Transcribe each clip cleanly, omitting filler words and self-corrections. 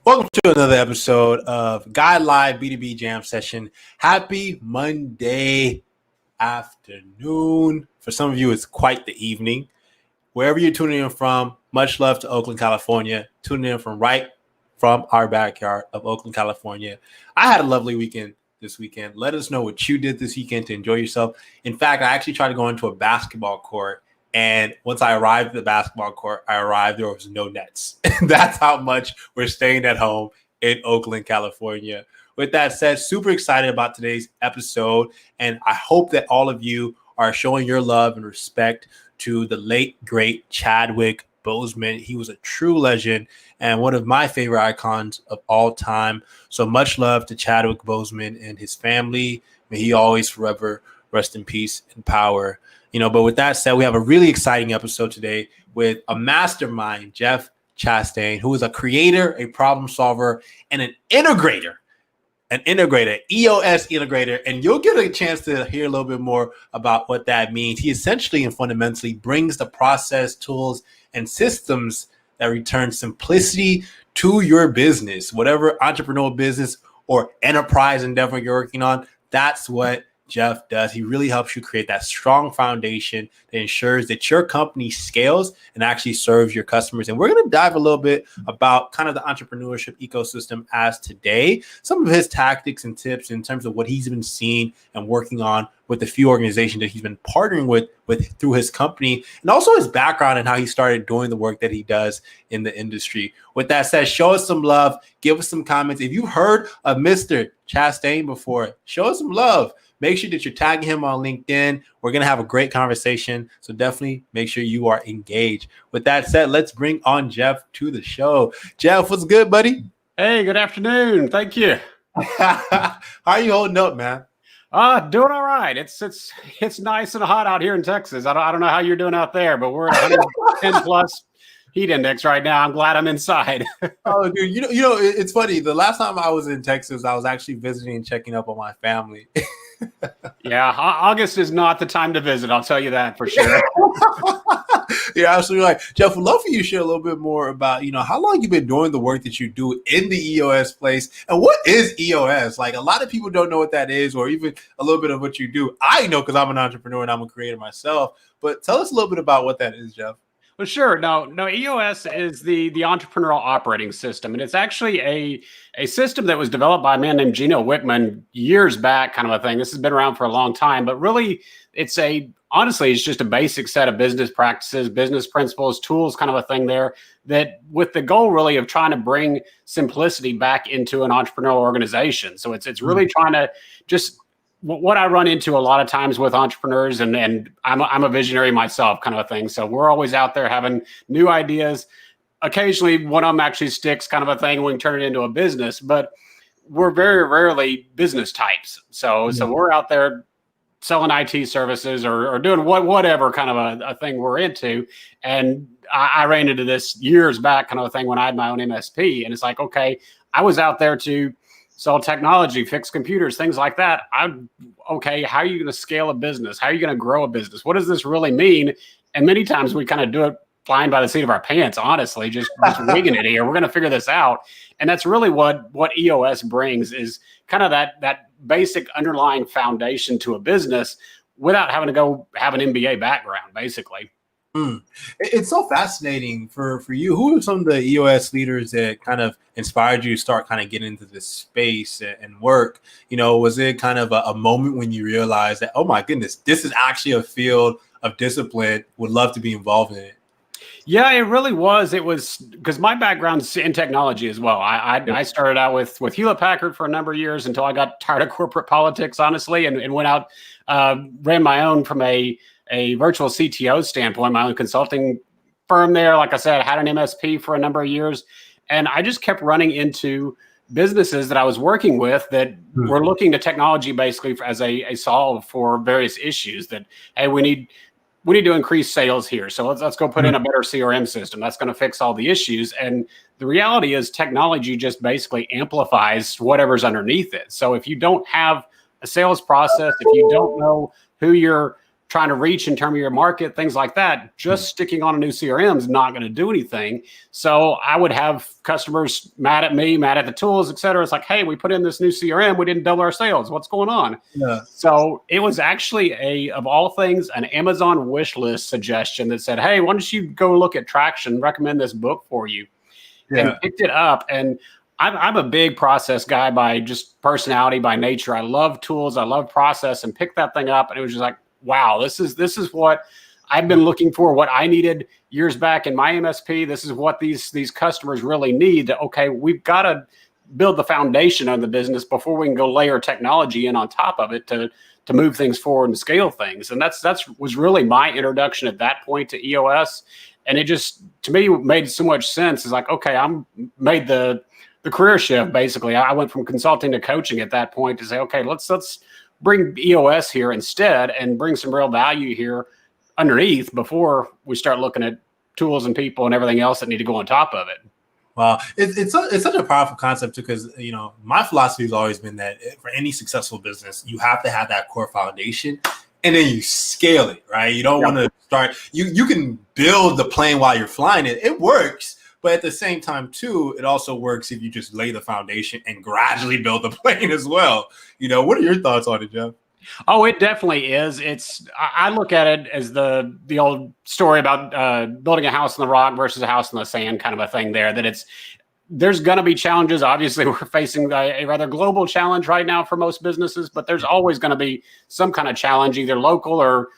Welcome to another episode of Guide Live B2B Jam Session. Happy Monday afternoon. For some of you, it's quite the evening. Wherever you're tuning in from, much love to Oakland, California. Tuning in from our backyard of Oakland, California. I had a lovely weekend this weekend. Let us know what you did this weekend to enjoy yourself. In fact, I actually tried to go into a basketball court. And once I arrived at the basketball court, there was no nets. That's how much we're staying at home in Oakland, California. With that said, super excited about today's episode. And I hope that all of you are showing your love and respect to the late, great Chadwick Boseman. He was a true legend and one of my favorite icons of all time. So much love to Chadwick Boseman and his family. May he always forever rest in peace and power. But with that said, we have a really exciting episode today with a mastermind, Jeff Chastain, who is a creator, a problem solver, and an integrator, EOS integrator. And you'll get a chance to hear a little bit more about what that means. He essentially and fundamentally brings the process, tools, and systems that return simplicity to your business, whatever entrepreneurial business or enterprise endeavor you're working on. That's what Jeff does. He really helps you create that strong foundation that ensures that your company scales and actually serves your customers. And we're going to dive a little bit about kind of the entrepreneurship ecosystem as today, some of his tactics and tips in terms of what he's been seeing and working on with the few organizations that he's been partnering with through his company, and also his background and how he started doing the work that he does in the industry. With that said, show us some love, give us some comments. If you've heard of Mr. Chastain before, show us some love. Make sure that you're tagging him on LinkedIn. We're going to have a great conversation. So definitely make sure you are engaged. With that said, let's bring on Jeff to the show. Jeff, what's good, buddy? Hey, good afternoon. Thank you. How are you holding up, man? Doing all right. It's nice and hot out here in Texas. I don't know how you're doing out there, but we're at 110 plus heat index right now. I'm glad I'm inside. Oh, dude, it's funny. The last time I was in Texas, I was actually visiting and checking up on my family. Yeah, August is not the time to visit. I'll tell you that for sure. You're absolutely right. Jeff, would love for you to share a little bit more about, how long you've been doing the work that you do in the EOS place. And what is EOS? Like, a lot of people don't know what that is, or even a little bit of what you do. I know because I'm an entrepreneur and I'm a creator myself. But tell us a little bit about what that is, Jeff. Well, sure. No, EOS is the entrepreneurial operating system. And it's actually a system that was developed by a man named Gino Wickman years back, kind of a thing. This has been around for a long time, but really honestly, it's just a basic set of business practices, business principles, tools, kind of a thing there, that with the goal really of trying to bring simplicity back into an entrepreneurial organization. So it's really trying to just what I run into a lot of times with entrepreneurs, and I'm a visionary myself, kind of a thing. So we're always out there having new ideas. Occasionally one of them actually sticks, kind of a thing. We can turn it into a business, but we're very rarely business types. So we're out there selling IT services or doing whatever kind of a thing we're into. And I ran into this years back, kind of a thing, when I had my own MSP. And it's like, okay, I was out there to sell technology, fix computers, things like that. Okay, how are you going to scale a business? How are you going to grow a business? What does this really mean? And many times we kind of do it flying by the seat of our pants, honestly, just winging it here. We're going to figure this out. And that's really what EOS brings, is kind of that basic underlying foundation to a business without having to go have an MBA background, basically. It's so fascinating for you. Who are some of the EOS leaders that kind of inspired you to start kind of getting into this space and work? Was it kind of a moment when you realized that, oh my goodness, this is actually a field of discipline, would love to be involved in it? Yeah, it really was. It was because my background's in technology as well. I started out with Hewlett Packard for a number of years until I got tired of corporate politics, honestly, and went out, ran my own from a virtual CTO standpoint, my own consulting firm there. Like I said, I had an MSP for a number of years, and I just kept running into businesses that I was working with that were looking to technology basically as a solve for various issues that, hey, we need to increase sales here. So let's go put in a better CRM system. That's going to fix all the issues. And the reality is technology just basically amplifies whatever's underneath it. So if you don't have a sales process, if you don't know who your trying to reach in terms of your market, things like that, just sticking on a new CRM is not going to do anything. So I would have customers mad at me, mad at the tools, et cetera. It's like, hey, we put in this new CRM. We didn't double our sales. What's going on? Yeah. So it was actually of all things, an Amazon wish list suggestion that said, hey, why don't you go look at Traction, recommend this book for you. Yeah. And picked it up. And I'm a big process guy by just personality, by nature. I love tools. I love process, and picked that thing up. And it was just like, wow, this is what I've been looking for, what I needed years back in my MSP. This is what these customers really need. Okay, we've got to build the foundation of the business before we can go layer technology in on top of it to move things forward and scale things. And that's was really my introduction at that point to EOS. And it just, to me, made so much sense. It's like, okay, made the career shift. Basically, I went from consulting to coaching at that point to say, okay, let's bring EOS here instead and bring some real value here underneath before we start looking at tools and people and everything else that need to go on top of it. Wow, it's such a powerful concept, because my philosophy has always been that for any successful business, you have to have that core foundation, and then you scale it, right? You don't want to start. You can build the plane while you're flying it. It works. But at the same time, too, it also works if you just lay the foundation and gradually build the plane as well. What are your thoughts on it, Jeff? Oh, it definitely is. I look at it as the old story about building a house on the rock versus a house on the sand kind of a thing there, that there's going to be challenges. Obviously, we're facing a rather global challenge right now for most businesses, but there's always going to be some kind of challenge, either local or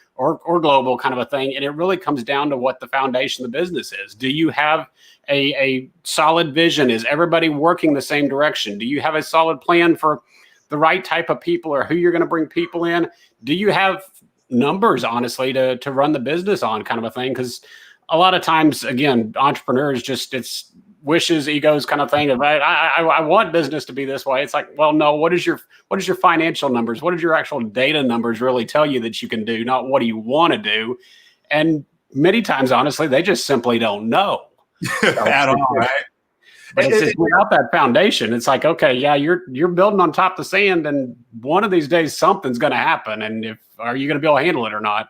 global kind of a thing. And it really comes down to what the foundation of the business is. Do you have a solid vision? Is everybody working the same direction? Do you have a solid plan for the right type of people, or who you're going to bring people in? Do you have numbers, honestly, to run the business on, kind of a thing? Because a lot of times, again, entrepreneurs it's wishes, egos kind of thing. I want business to be this way. It's like, well, no, what is your financial numbers? What does your actual data numbers really tell you that you can do? Not what do you want to do? And many times, honestly, they just simply don't know. At all, right? It's without that foundation, it's like, okay, yeah, you're building on top of the sand, and one of these days something's going to happen. And are you going to be able to handle it or not?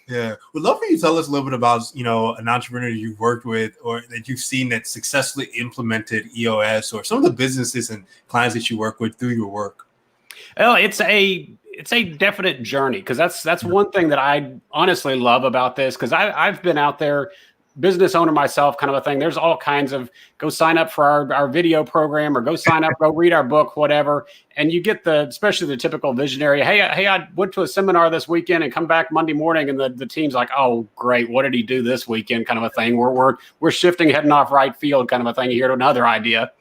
Yeah, would love for you to tell us a little bit about an entrepreneur you've worked with or that you've seen that successfully implemented EOS, or some of the businesses and clients that you work with through your work. Well, it's a definite journey, because that's one thing that I honestly love about this, because I've been out there, business owner myself, kind of a thing. There's all kinds of, go sign up for our video program, or go sign up, go read our book, whatever. And you get especially the typical visionary. Hey, I went to a seminar this weekend and come back Monday morning, and the team's like, oh, great, what did he do this weekend? Kind of a thing. We're shifting, heading off right field, kind of a thing. You hear another idea.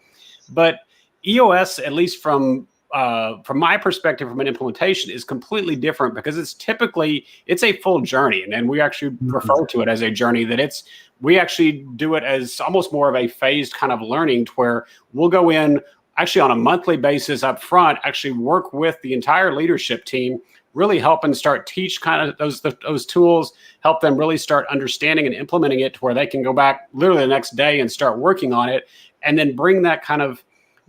But EOS, at least from my perspective, from an implementation, is completely different, because it's a full journey. And we actually refer to it as a journey, that we actually do it as almost more of a phased kind of learning, to where we'll go in actually on a monthly basis up front, actually work with the entire leadership team, really help and start teach kind of those tools, help them really start understanding and implementing it, to where they can go back literally the next day and start working on it, and then bring that kind of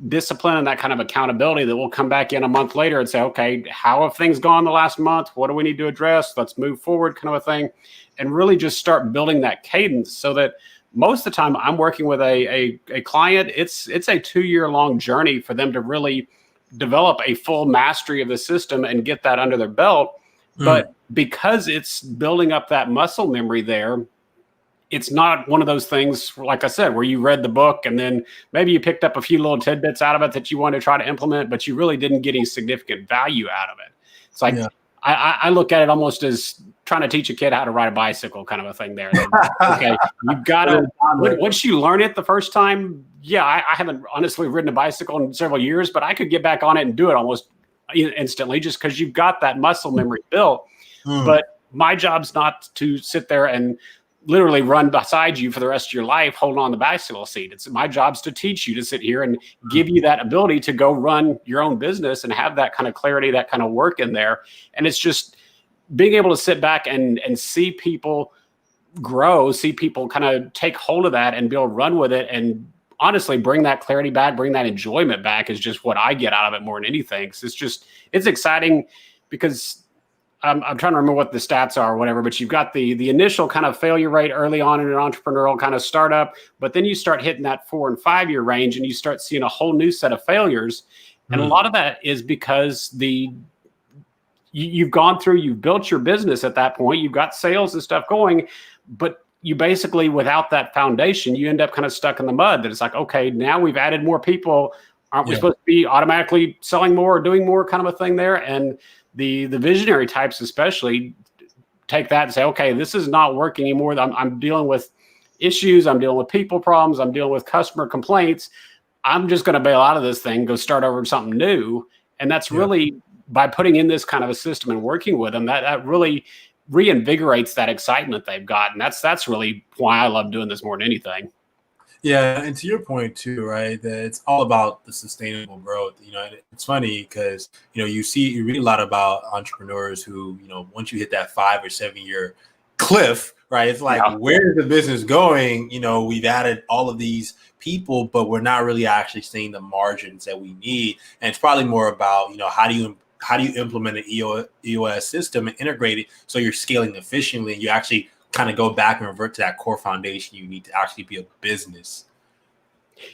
discipline and that kind of accountability, that we'll come back in a month later and say, okay, how have things gone the last month? What do we need to address? Let's move forward, kind of a thing. And really just start building that cadence, so that most of the time I'm working with a client, it's a 2-year-long journey for them to really develop a full mastery of the system and get that under their belt. But because it's building up that muscle memory there, it's not one of those things, like I said, where you read the book and then maybe you picked up a few little tidbits out of it that you want to try to implement, but you really didn't get any significant value out of it. It's like, I look at it almost as trying to teach a kid how to ride a bicycle, kind of a thing there. Okay, you've got to, once you learn it the first time, I haven't honestly ridden a bicycle in several years, but I could get back on it and do it almost instantly, just because you've got that muscle memory built. But my job's not to sit there and literally run beside you for the rest of your life, holding on the bicycle seat. It's my job's to teach you, to sit here and give you that ability to go run your own business and have that kind of clarity, that kind of work in there. And it's just being able to sit back and see people grow, see people kind of take hold of that and be able to run with it, and honestly bring that clarity back, bring that enjoyment back, is just what I get out of it more than anything. So it's exciting, because I'm trying to remember what the stats are or whatever, but you've got the initial kind of failure rate early on in an entrepreneurial kind of startup, but then you start hitting that 4 and 5 year range and you start seeing a whole new set of failures. And a lot of that is because you've gone through, you've built your business at that point, you've got sales and stuff going, but you basically, without that foundation, you end up kind of stuck in the mud that it's like, okay, now we've added more people. Aren't we supposed to be automatically selling more or doing more kind of a thing there? And the visionary types especially take that and say, okay, this is not working anymore. I'm dealing with issues. I'm dealing with people problems. I'm dealing with customer complaints. I'm just going to bail out of this thing, go start over something new. And that's really, by putting in this kind of a system and working with them, that really reinvigorates that excitement they've got. And that's really why I love doing this more than anything. Yeah, and to your point too, right? That it's all about the sustainable growth. It's funny because you read a lot about entrepreneurs who, once you hit that 5 or 7 year cliff, right? It's like, where's the business going? We've added all of these people, but we're not really actually seeing the margins that we need. And it's probably more about, how do you implement an EOS system and integrate it so you're scaling efficiently and you actually kind of go back and revert to that core foundation you need to actually be a business.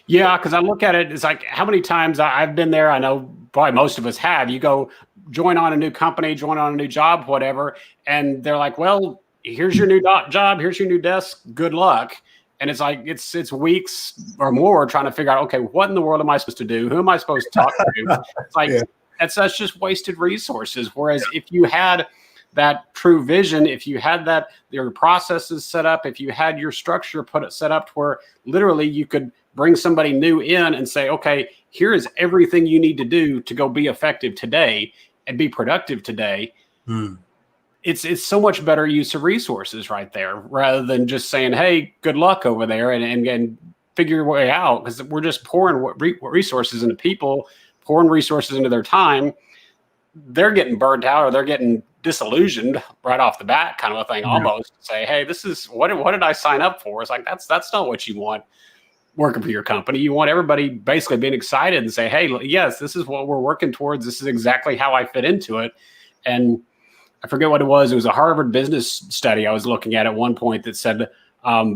Yeah, because I look at it, it's like how many times I've been there. I know probably most of us have. You go join on a new company, join on a new job, whatever, and they're like, well, here's your new job, here's your new desk, good luck. And it's like it's weeks or more trying to figure out, okay, what in the world am I supposed to do? Who am I supposed to talk to? It's like that's just wasted resources. Whereas if you had that true vision, if you had your processes set up, if you had your structure set up to where literally you could bring somebody new in and say, okay, here is everything you need to do to go be effective today and be productive today. It's so much better use of resources right there, rather than just saying, hey, good luck over there and figure your way out, because we're just pouring resources into people, pouring resources into their time. They're getting burnt out or they're getting disillusioned right off the bat, kind of a thing, almost say, hey, this is what did I sign up for? It's like, that's not what you want working for your company. You want everybody basically being excited and say, hey, yes, this is what we're working towards. This is exactly how I fit into it. And I forget what it was. It was a Harvard business study I was looking at one point that said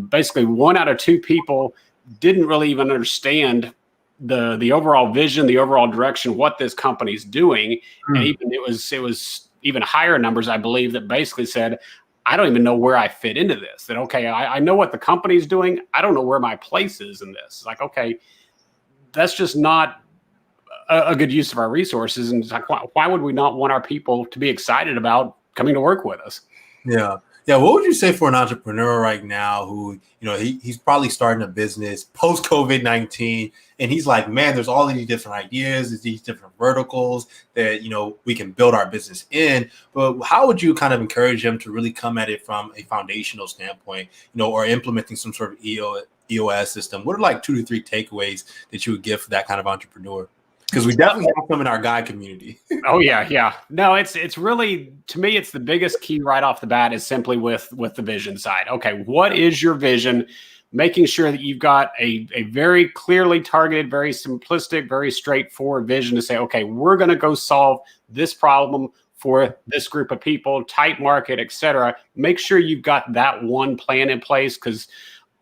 basically 1 out of 2 people didn't really even understand the overall vision, the overall direction, what this company's doing. And even it was even higher numbers, I believe, that basically said, I don't even know where I fit into this. That, okay, I know what the company's doing. I don't know where my place is in this. It's like, okay, that's just not a good use of our resources. And it's like, why would we not want our people to be excited about coming to work with us? Yeah. Yeah. What would you say for an entrepreneur right now who, he's probably starting a business post COVID-19 and he's like, man, there's all these different ideas, there's these different verticals that, we can build our business in. But how would you kind of encourage them to really come at it from a foundational standpoint, or implementing some sort of EOS system? What are like 2 to 3 takeaways that you would give for that kind of entrepreneur? Because we definitely have some in our guide community. Oh yeah. No, it's really, to me, it's the biggest key right off the bat is simply with the vision side. Okay, what is your vision? Making sure that you've got a very clearly targeted, very simplistic, very straightforward vision to say, okay, we're going to go solve this problem for this group of people, tight market, et cetera. Make sure you've got that one plan in place, because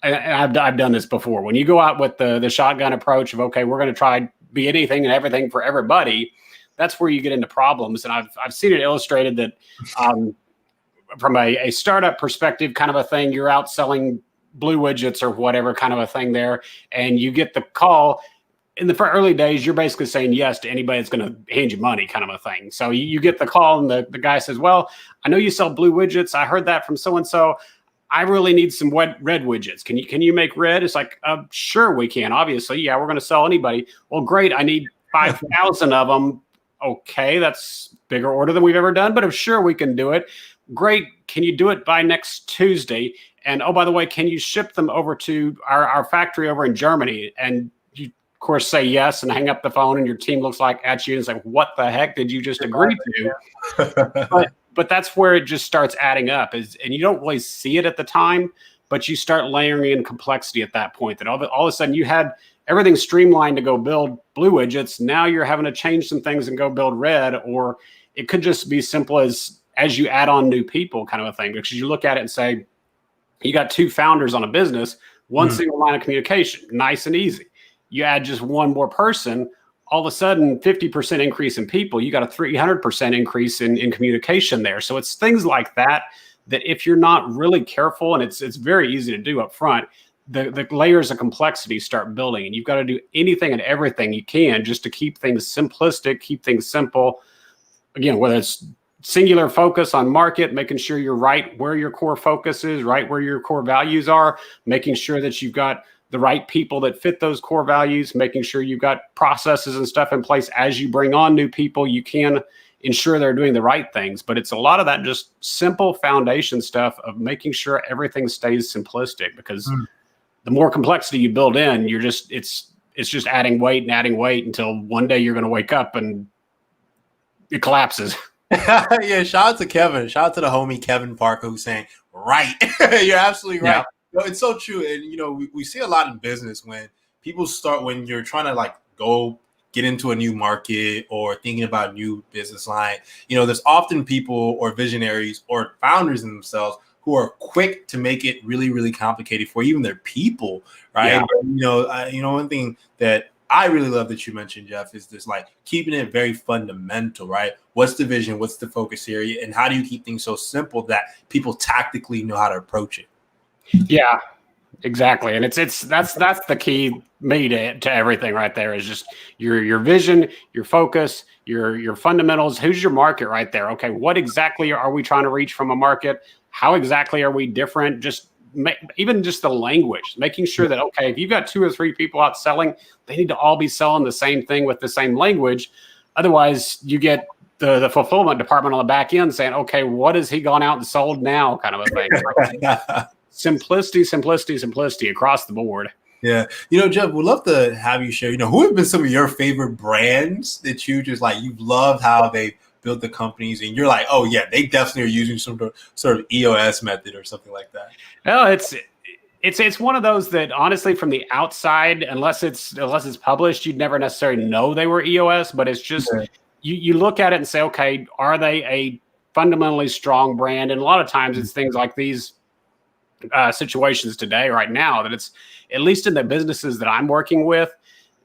I've done this before. When you go out with the shotgun approach of, okay, we're going to try be anything and everything for everybody, that's where you get into problems. And I've seen it illustrated that from a startup perspective, kind of a thing, you're out selling blue widgets or whatever kind of a thing there, and you get the call. In the early days, you're basically saying yes to anybody that's going to hand you money, kind of a thing. So you get the call and the guy says, well, I know you sell blue widgets. I heard that from so-and-so. I really need some red widgets. Can you make red? It's like, sure we can. Obviously, yeah, we're going to sell anybody. Well, great. I need 5,000 of them. Okay, that's bigger order than we've ever done, but sure we can do it. Great. Can you do it by next Tuesday? And oh, by the way, can you ship them over to our factory over in Germany? And you, of course, say yes and hang up the phone, and your team looks at you and is like, what the heck did you just agree to? But that's where it just starts adding up, and you don't really see it at the time, but you start layering in complexity at that point. That all of a sudden you had everything streamlined to go build blue widgets. Now you're having to change some things and go build red, or it could just be simple as as you add on new people kind of a thing, because you look at it and say, you got 2 founders on a business, one single line of communication, nice and easy. You add just one more person, all of a sudden 50% increase in people, you got a 300% increase in communication there. So it's things like that if you're not really careful, and it's very easy to do up front, the layers of complexity start building, and you've got to do anything and everything you can just to keep things simplistic, keep things simple. Again, whether it's singular focus on market, making sure you're right where your core focus is, right where your core values are, making sure that you've got the right people that fit those core values, making sure you've got processes and stuff in place. As you bring on new people, you can ensure they're doing the right things. But it's a lot of that just simple foundation stuff of making sure everything stays simplistic, because the more complexity you build in, it's just adding weight until one day you're going to wake up and it collapses. Yeah, shout out to Kevin. Shout out to the homie Kevin Parker who's saying, right. You're absolutely right. Yeah. No, it's so true. And, we see a lot in business when when you're trying to like go get into a new market or thinking about a new business line, there's often people or visionaries or founders in themselves who are quick to make it really, really complicated for even their people, right? Yeah. One thing that I really love that you mentioned, Jeff, is this like keeping it very fundamental, right? What's the vision? What's the focus area? And how do you keep things so simple that people tactically know how to approach it? Yeah, exactly. And that's the key to everything right there, is just your vision, your focus, your fundamentals. Who's your market right there? Okay, what exactly are we trying to reach from a market? How exactly are we different? Even just the language, making sure that, okay, if you've got 2 or 3 people out selling, they need to all be selling the same thing with the same language. Otherwise, you get the fulfillment department on the back end saying, okay, what has he gone out and sold now, kind of a thing. Simplicity across the board. Yeah. Jeff, we'd love to have you share, who have been some of your favorite brands that you just like, you've loved how they built the companies and you're like, oh yeah, they definitely are using some sort of EOS method or something like that. No, it's one of those that honestly from the outside, unless it's published, you'd never necessarily know they were EOS, but it's just, you look at it and say, okay, are they a fundamentally strong brand? And a lot of times it's things like these situations today, right now, that it's, at least in the businesses that I'm working with,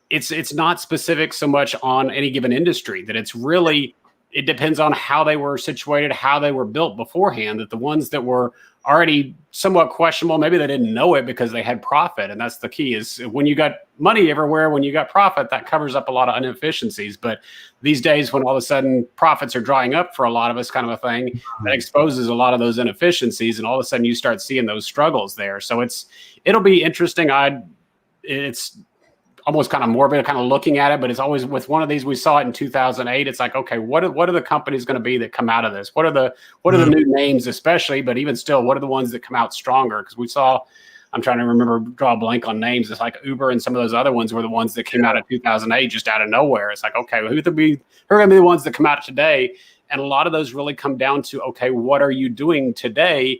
it's not specific so much on any given industry, that it's really, it depends on how they were situated, how they were built beforehand, that the ones that were already somewhat questionable, maybe they didn't know it because they had profit. And that's the key, is when you got money everywhere, when you got profit, that covers up a lot of inefficiencies. But these days, when all of a sudden profits are drying up for a lot of us, kind of a thing, that exposes a lot of those inefficiencies. And all of a sudden you start seeing those struggles there. So it'll be interesting. It's almost kind of morbid, kind of looking at it, but it's always with one of these. We saw it in 2008. It's like, okay, what are the companies going to be that come out of this? What are the new names, especially, but even still, what are the ones that come out stronger? Because we saw, I'm trying to remember, draw a blank on names. It's like Uber and some of those other ones were the ones that came out in 2008, just out of nowhere. It's like, okay, well, who are going to be the ones that come out today? And a lot of those really come down to, okay, what are you doing today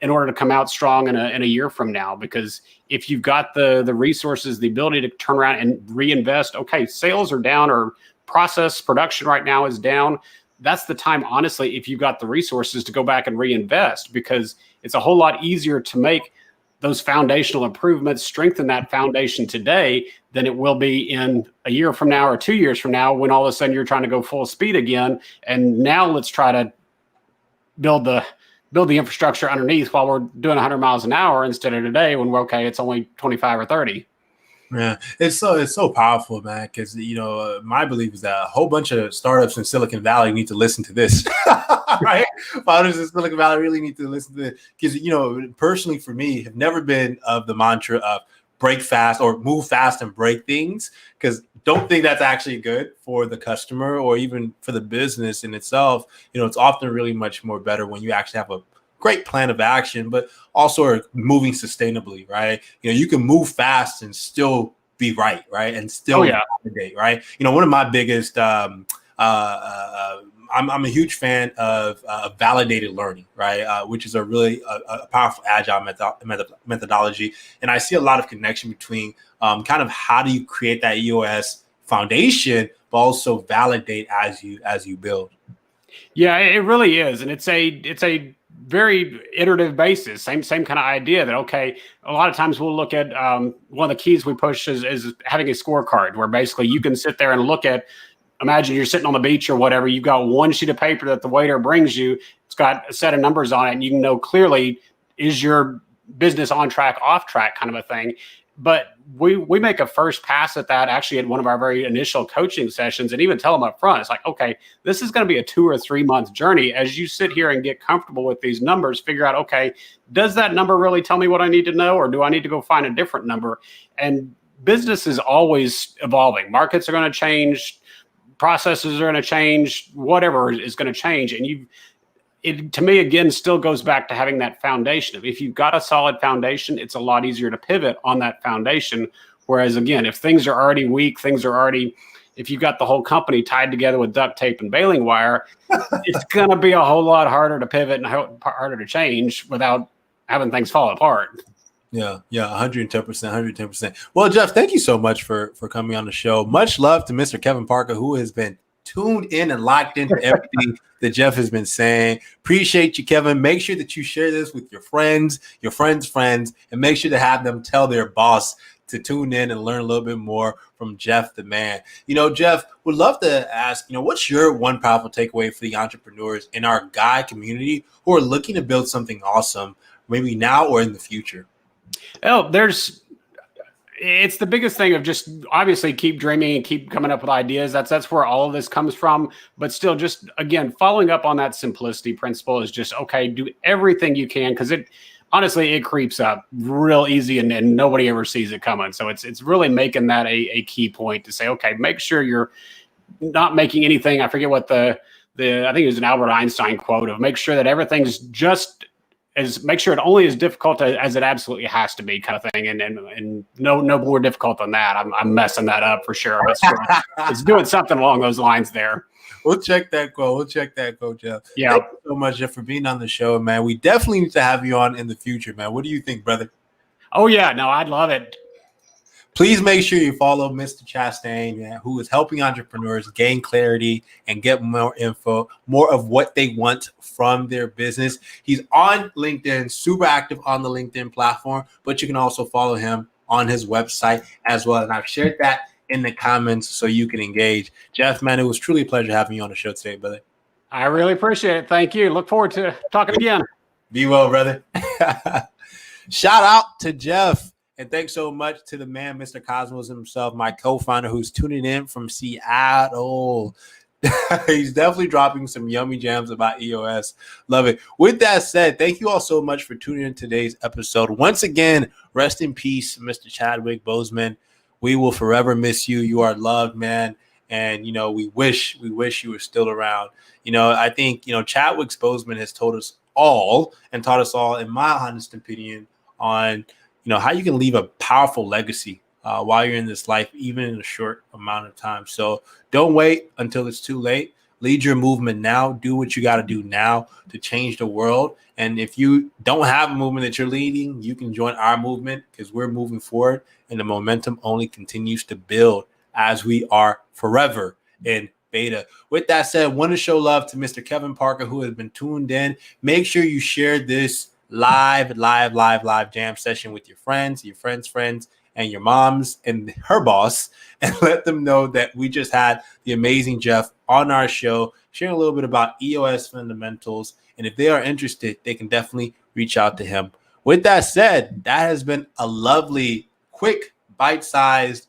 in order to come out strong in a year from now? Because if you've got the resources, the ability to turn around and reinvest, okay, sales are down or process production right now is down. That's the time, honestly, if you've got the resources to go back and reinvest, because it's a whole lot easier to make those foundational improvements, strengthen that foundation today than it will be in a year from now or 2 years from now, when all of a sudden you're trying to go full speed again. And now let's try to build the infrastructure underneath while we're doing 100 miles an hour instead of today when we're okay, it's only 25 or 30. Yeah, it's so powerful, man. Because my belief is that a whole bunch of startups in Silicon Valley need to listen to this. Right? Founders in Silicon Valley really need to listen to this, because personally for me, have never been of the mantra of break fast or move fast and break things, because don't think that's actually good for the customer or even for the business in itself. It's often really much more better when you actually have a great plan of action, but also are moving sustainably, right? You can move fast and still be right? And still validate, right? One of my biggest, I'm a huge fan of validated learning, right? Which is a really powerful agile methodology. And I see a lot of connection between kind of how do you create that EOS foundation, but also validate as you build. Yeah, it really is, and it's a very iterative basis. Same kind of idea that okay, a lot of times we'll look at one of the keys we push is having a scorecard where basically you can sit there and look at. Imagine you're sitting on the beach or whatever. You've got one sheet of paper that the waiter brings you. It's got a set of numbers on it, and you can know clearly is your business on track, off track, kind of a thing. But we make a first pass at that actually at one of our very initial coaching sessions, and even tell them up front, it's like, okay, this is going to be a 2 or 3 month journey. As you sit here and get comfortable with these numbers, figure out, okay, does that number really tell me what I need to know, or do I need to go find a different number? And business is always evolving. Markets are going to change, processes are going to change, whatever is going to change, and it to me again still goes back to having that foundation. If you've got a solid foundation, it's a lot easier to pivot on that foundation. Whereas again, if things are already weak, if you've got the whole company tied together with duct tape and baling wire, it's going to be a whole lot harder to pivot and harder to change without having things fall apart. Yeah, 110%, 110%. Well, Jeff, thank you so much for coming on the show. Much love to Mr. Kevin Parker, who has been tuned in and locked into everything that Jeff has been saying. Appreciate you, Kevin. Make sure that you share this with your friends, friends, and make sure to have them tell their boss to tune in and learn a little bit more from Jeff the man. Jeff, would love to ask, what's your one powerful takeaway for the entrepreneurs in our guy community who are looking to build something awesome, maybe now or in the future? Oh, it's the biggest thing of just obviously keep dreaming and keep coming up with ideas. That's where all of this comes from. But still, just again, following up on that simplicity principle is just, okay, do everything you can, because it creeps up real easy and nobody ever sees it coming. So it's really making that a key point to say, okay, make sure you're not making anything. I forget what I think it was an Albert Einstein quote of make sure that everything's make sure it only is difficult as it absolutely has to be, kind of thing, and no more difficult than that. I'm messing that up for sure. It's doing something along those lines there. We'll check that quote, Jeff. Yeah. Thank you so much, Jeff, for being on the show, man. We definitely need to have you on in the future, man. What do you think, brother? Oh yeah, no, I'd love it. Please make sure you follow Mr. Chastain, man, who is helping entrepreneurs gain clarity and get more info, more of what they want from their business. He's on LinkedIn, super active on the LinkedIn platform, but you can also follow him on his website as well. And I've shared that in the comments so you can engage. Jeff, man, it was truly a pleasure having you on the show today, brother. I really appreciate it. Thank you. Look forward to talking again. Be well, brother. Shout out to Jeff. And thanks so much to the man, Mr. Cosmos himself, my co-founder who's tuning in from Seattle. He's definitely dropping some yummy jams about EOS. Love it. With that said, thank you all so much for tuning in today's episode. Once again, rest in peace, Mr. Chadwick Boseman. We will forever miss you. You are loved, man. And, we wish you were still around. I think, Chadwick Boseman has taught us all, in my honest opinion, on how you can leave a powerful legacy while you're in this life, even in a short amount of time. So don't wait until it's too late. Lead your movement now. Do what you got to do now to change the world. And if you don't have a movement that you're leading, you can join our movement because we're moving forward and the momentum only continues to build as we are forever in beta. With that said, want to show love to Mr. Kevin Parker, who has been tuned in. Make sure you share this live jam session with your friends, and your moms and her boss, and let them know that we just had the amazing Jeff on our show, sharing a little bit about EOS fundamentals. And if they are interested, they can definitely reach out to him. With that said, that has been a lovely, quick, bite-sized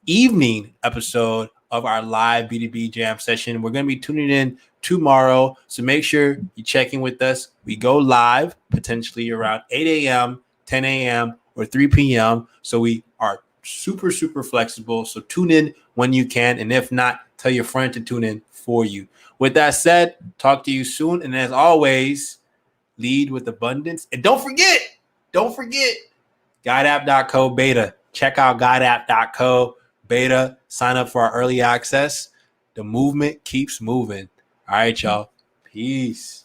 evening episode of our live B2B jam session. We're going to be tuning in tomorrow, so make sure you check in with us. We go live potentially around 8 a.m., 10 a.m., or 3 p.m. So we are super flexible. So tune in when you can, and if not, tell your friend to tune in for you. With that said, talk to you soon, and as always, lead with abundance. And don't forget, guideapp.co beta. Check out guideapp.co beta. Sign up for our early access. The movement keeps moving. All right, y'all. Peace.